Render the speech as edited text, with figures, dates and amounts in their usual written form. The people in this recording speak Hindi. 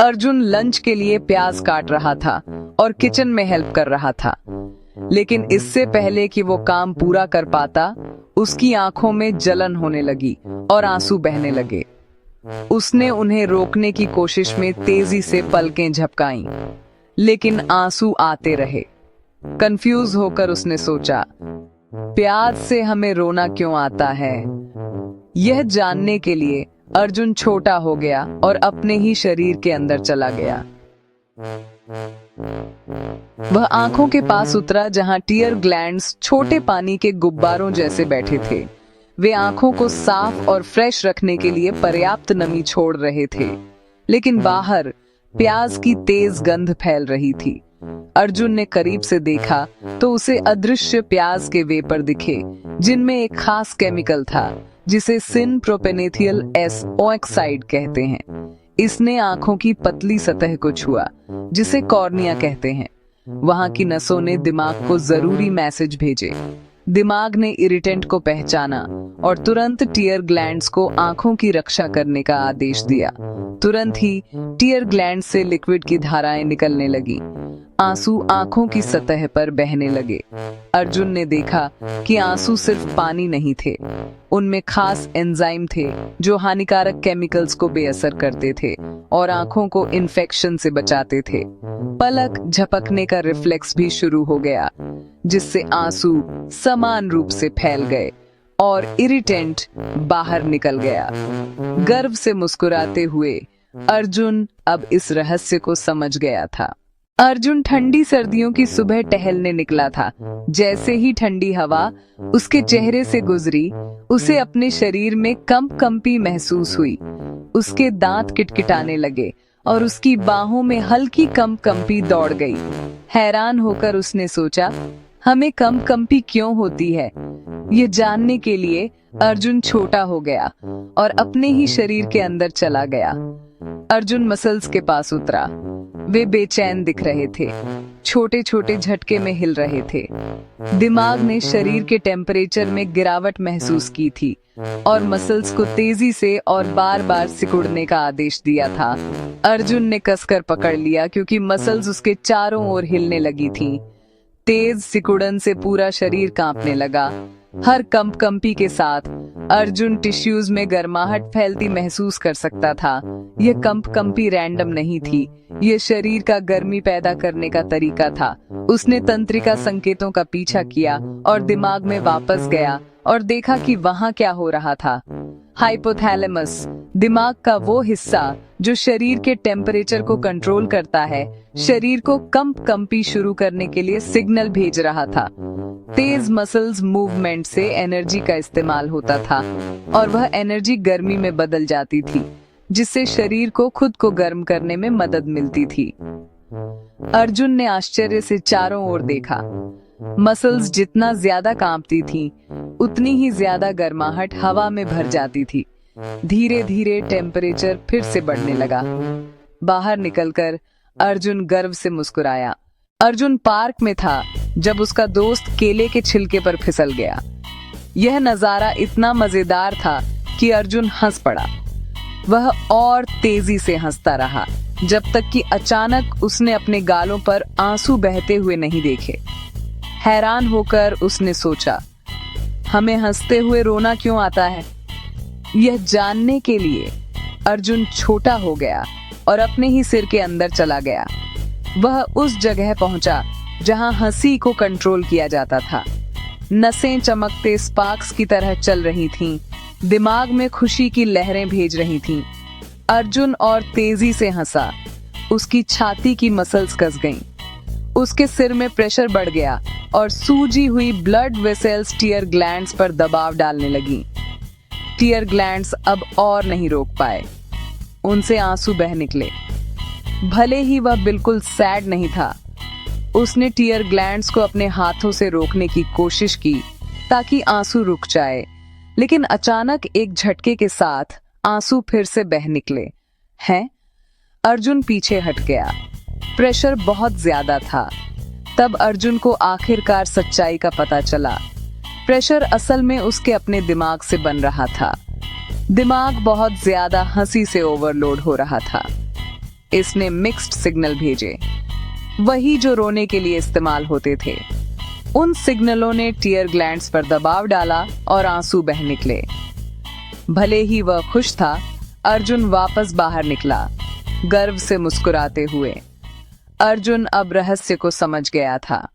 अर्जुन लंच के लिए प्याज काट रहा था और किचन में हेल्प कर रहा था, लेकिन इससे पहले कि वो काम पूरा कर पाता, उसकी आंखों में जलन होने लगी और आंसू बहने लगे। उसने उन्हें रोकने की कोशिश में तेजी से पलकें झपकाईं, लेकिन आंसू आते रहे। कंफ्यूज होकर उसने सोचा, प्याज से हमें रोना क्यों आता है? यह जानने के लिए अर्जुन छोटा हो गया और अपने ही शरीर के अंदर चला गया। वह आंखों के पास उतरा जहां टीयर ग्लैंड्स छोटे पानी के गुब्बारों जैसे बैठे थे। वे आंखों को साफ और फ्रेश रखने के लिए पर्याप्त नमी छोड़ रहे थे, लेकिन बाहर प्याज की तेज गंध फैल रही थी। अर्जुन ने करीब से देखा तो उसे अदृश्य प्याज के वेपर दिखे, जिनमें एक खास केमिकल था जिसे सिन प्रोपेनेथियल एस ऑक्साइड कहते हैं। इसने आंखों की पतली सतह को छुआ, जिसे कॉर्निया कहते हैं। वहां की नसों ने दिमाग को जरूरी मैसेज भेजे। दिमाग ने इरिटेंट को पहचाना और तुरंत टीयर ग्लैंड्स को आंखों की रक्षा करने का आदेश दिया। तुरंत ही टीयर ग्लैंड से लिक्विड की धाराएं निकलने लगी। आंसू आंखों की सतह पर बहने लगे। अर्जुन ने देखा कि आंसू सिर्फ पानी नहीं थे, उनमें खास एंजाइम थे जो हानिकारक केमिकल्स को बेअसर करते थे और आंखों को इन्फेक्शन से बचाते थे। पलक झपकने का रिफ्लेक्स भी शुरू हो गया, जिससे आंसू समान रूप से फैल गए और इरिटेंट बाहर निकल गया। गर्व से मुस्कुराते हुए अर्जुन अब इस रहस्य को समझ गया था। अर्जुन ठंडी सर्दियों की सुबह टहलने निकला था। जैसे ही ठंडी हवा उसके चेहरे से गुजरी, उसे अपने शरीर में कंपी महसूस हुई। उसके दांत किटकिटाने लगे और उसकी बाहों में हल्की कंपी दौड़ गई। हैरान होकर उसने सोचा, हमें कंपी क्यों होती है? ये जानने के लिए अर्जुन छोटा हो गया और अपने ही शरीर के अंदर चला गया। अर्जुन मसल्स के पास उतरा। वे बेचैन दिख रहे थे, छोटे छोटे झटके में हिल रहे थे। दिमाग ने शरीर के टेम्परेचर में गिरावट महसूस की थी और मसल्स को तेजी से और बार बार सिकुड़ने का आदेश दिया था। अर्जुन ने कसकर पकड़ लिया क्योंकि मसल्स उसके चारों ओर हिलने लगी थीं। तेज सिकुड़न से पूरा शरीर कांपने लगा। हर कंपी के साथ अर्जुन टिश्यूज में गर्माहट फैलती महसूस कर सकता था। यह कंपी रैंडम नहीं थी, यह शरीर का गर्मी पैदा करने का तरीका था। उसने तंत्रिका संकेतों का पीछा किया और दिमाग में वापस गया और देखा कि वहां क्या हो रहा था। हाइपोथैलेमस, दिमाग का वो हिस्सा जो शरीर के टेम्परेचर को कंट्रोल करता है, शरीर को कंपी शुरू करने के लिए सिग्नल भेज रहा था। तेज मसल्स मूवमेंट से एनर्जी का इस्तेमाल होता था और वह एनर्जी गर्मी में बदल जाती थी, जिससे शरीर को खुद को गर्म करने में मदद मिलती थी। अर्जुन ने आश्चर्य से चारों ओर देखा। मसल्स जितना ज्यादा कांपती थीं, उतनी ही ज्यादा गर्माहट हवा में भर जाती थी। धीरे धीरे टेम्परेचर फिर से बढ़ने लगा। बाहर निकलकर अर्जुन गर्व से मुस्कुराया। अर्जुन पार्क में था जब उसका दोस्त केले के छिलके पर फिसल गया। यह नजारा इतना मजेदार था कि अर्जुन हंस पड़ा। वह और तेजी से हंसता रहा जब तक कि अचानक उसने अपने गालों पर आंसू बहते हुए नहीं देखे। हैरान होकर उसने सोचा, हमें हंसते हुए रोना क्यों आता है? यह जानने के लिए अर्जुन छोटा हो गया और अपने ही सिर के अंदर चला गया। वह उस जगह पहुंचा जहां हंसी को कंट्रोल किया जाता था। नसें चमकते स्पार्क्स की तरह चल रही थीं, दिमाग में खुशी की लहरें भेज रही थीं। अर्जुन और तेजी से हंसा। उसकी छाती की मसल्स कस गईं। उसके सिर में प्रेशर बढ़ गया और सूजी हुई ब्लड वेसल्स टीयर ग्लैंड्स पर दबाव डालने लगी। टीयर ग्लैंड्स अब और नहीं रोक पाए। उनसे आंसू बह निकले। भले ही वह बिल्कुल सैड नहीं था, उसने टीयर ग्लैंड्स को अपने हाथों से रोकने की कोशिश की ताकि आंसू रुक जाए, लेकिन अचानक एक झटके के साथ आंसू फिर से बह निकले। हैं? अर्जुन पीछे हट गया। प्रेशर बहुत ज्यादा था। तब अर्जुन को आखिरकार सच्चाई का पता चला। प्रेशर असल में उसके अपने दिमाग से बन रहा था। दिमाग बहुत ज्यादा हंसी से ओवरलोड हो रहा था। इसने मिक्स्ड सिग्नल भेजे, वही जो रोने के लिए इस्तेमाल होते थे। उन सिग्नलों ने टीयर ग्लैंड्स पर दबाव डाला और आंसू बह निकले। भले ही वह खुश था, अर्जुन वापस बाहर निकला, गर्व से मुस्कुराते हुए। अर्जुन अब रहस्य को समझ गया था।